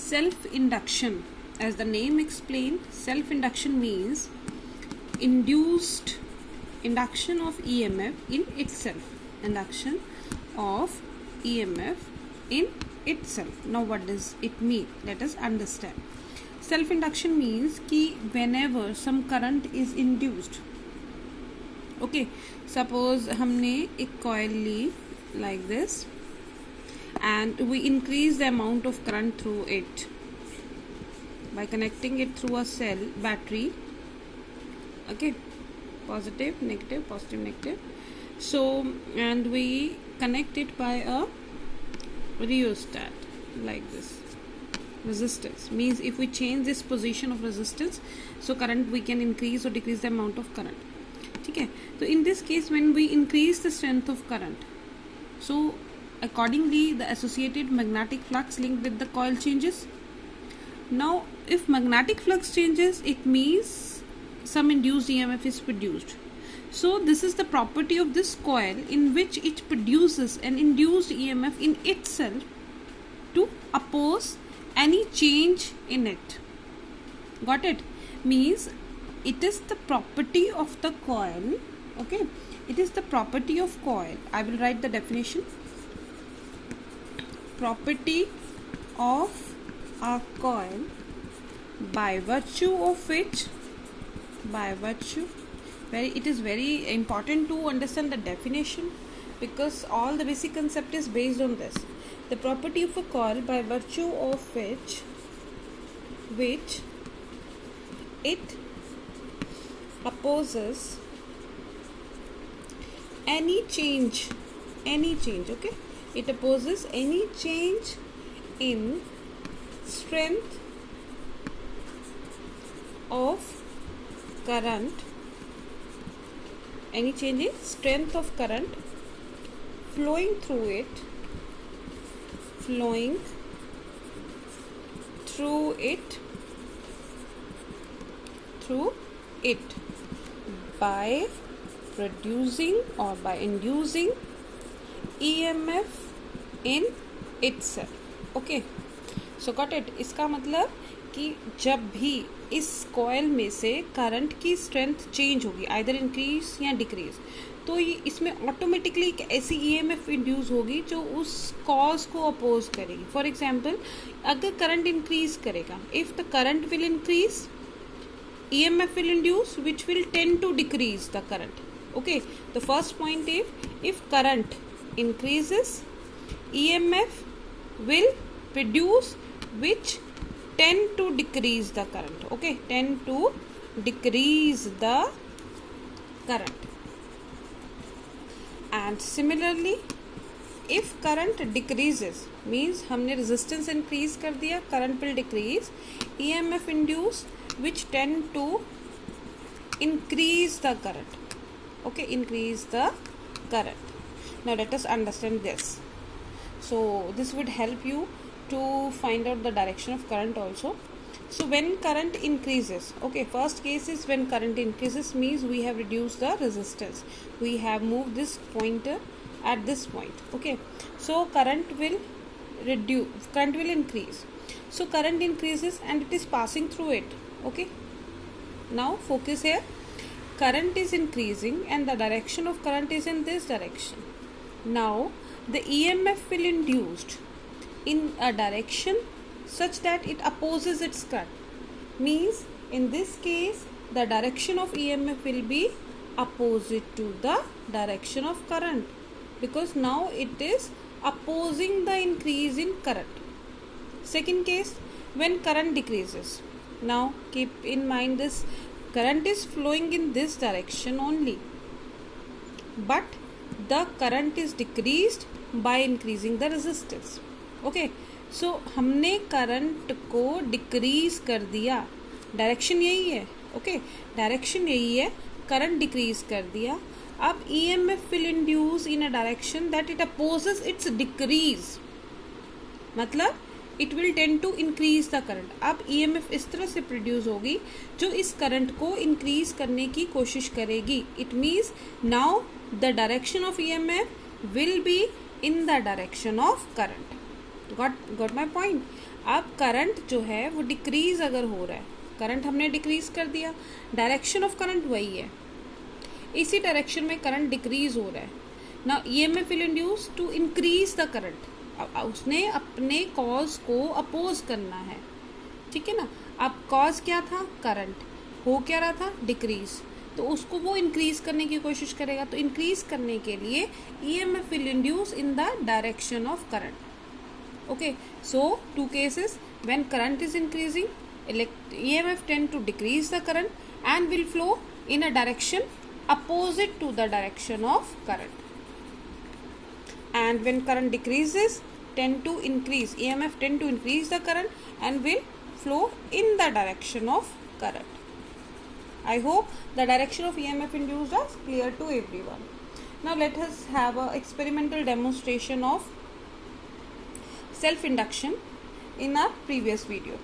self-induction, as the name explained, self-induction means induced induction of EMF in itself. Induction of EMF in itself. Now what does it mean? Let us understand. Self-induction means कि whenever some current is induced. Okay, suppose हमने एक coil Lee like this and we increase the amount of current through it by connecting it through a cell battery. Okay, positive, negative, positive, negative. So, and we connect it by a rheostat like this. Resistance means if we change this position of resistance, so current we can increase or decrease the amount of current. Okay, so in this case when we increase the strength of current, so accordingly the associated magnetic flux linked with the coil changes. Now if magnetic flux changes, it means some induced EMF is produced. So this is the property of this coil in which it produces an induced EMF in itself to oppose any change in it. Got it? Means it is the property of the coil. Okay, it is the property of coil. I will write the definition. Property of a coil by virtue of which, it is very important to understand the definition, because all the basic concept is based on this. The property of a coil by virtue of which it opposes any change. Okay, it opposes any change in strength of current, any change in strength of current flowing through it by producing or by inducing EMF in itself. Okay, so got it? इसका मतलब कि जब भी इस coil में से current की strength change होगी, आइदर इंक्रीज या डिक्रीज, तो ये इसमें ऑटोमेटिकली एक ऐसी ईएमएफ इंड्यूस होगी जो उस कॉज को अपोज करेगी. फॉर एग्जांपल, अगर करंट इंक्रीज करेगा, if the current will increase, EMF will induce which will tend to decrease the current. Okay, the first point is if current increases, EMF will produce which tend to decrease the current. Okay, tend to decrease the current. And similarly, if current decreases means हमने resistance increase कर दिया, current will decrease, EMF induce which tend to increase the current. Okay, increase the current. Now let us understand this. So this would help you to find out the direction of current also. So when current increases, okay, first case is when current increases means we have reduced the resistance, we have moved this pointer at this point. Okay, so current will increase. So current increases and it is passing through it. Okay, now focus here. Current is increasing and the direction of current is in this direction. Now the EMF will induced in a direction such that it opposes its current. Means in this case the direction of EMF will be opposite to the direction of current, because now it is opposing the increase in current. Second case, when current decreases. Now keep in mind this current is flowing in this direction only, but the current is decreased by increasing the resistance. Okay, so हमने current को decrease कर दिया, direction यही है. Okay, direction यही है, current decrease कर दिया. अब EMF will induce in a direction that it opposes its decrease, मतलब it will tend to increase the current. अब EMF इस तरह से प्रोड्यूस होगी जो इस करंट को इंक्रीज करने की कोशिश करेगी. It means now the direction of EMF will be in the direction of current. Got my point. अब करंट जो है वो डिक्रीज अगर हो रहा है, करंट हमने डिक्रीज कर दिया, डायरेक्शन ऑफ करंट वही है, इसी डायरेक्शन में करंट डिक्रीज हो रहा है. Now EMF will induce to increase the current. उसने अपने कॉज को अपोज करना है, ठीक है ना. अब कॉज क्या था, करंट. हो क्या रहा था, डिक्रीज. तो उसको वो इंक्रीज करने की कोशिश करेगा. तो इंक्रीज करने के लिए EMF will induce in the direction of current. Okay, so two cases, when current is increasing, EMF tend to decrease the current and will flow in a direction opposite to the direction of current. And when current decreases, tend to increase, EMF tend to increase the current and will flow in the direction of current. I hope the direction of EMF induced is clear to everyone. Now let us have a experimental demonstration of self induction in our previous video.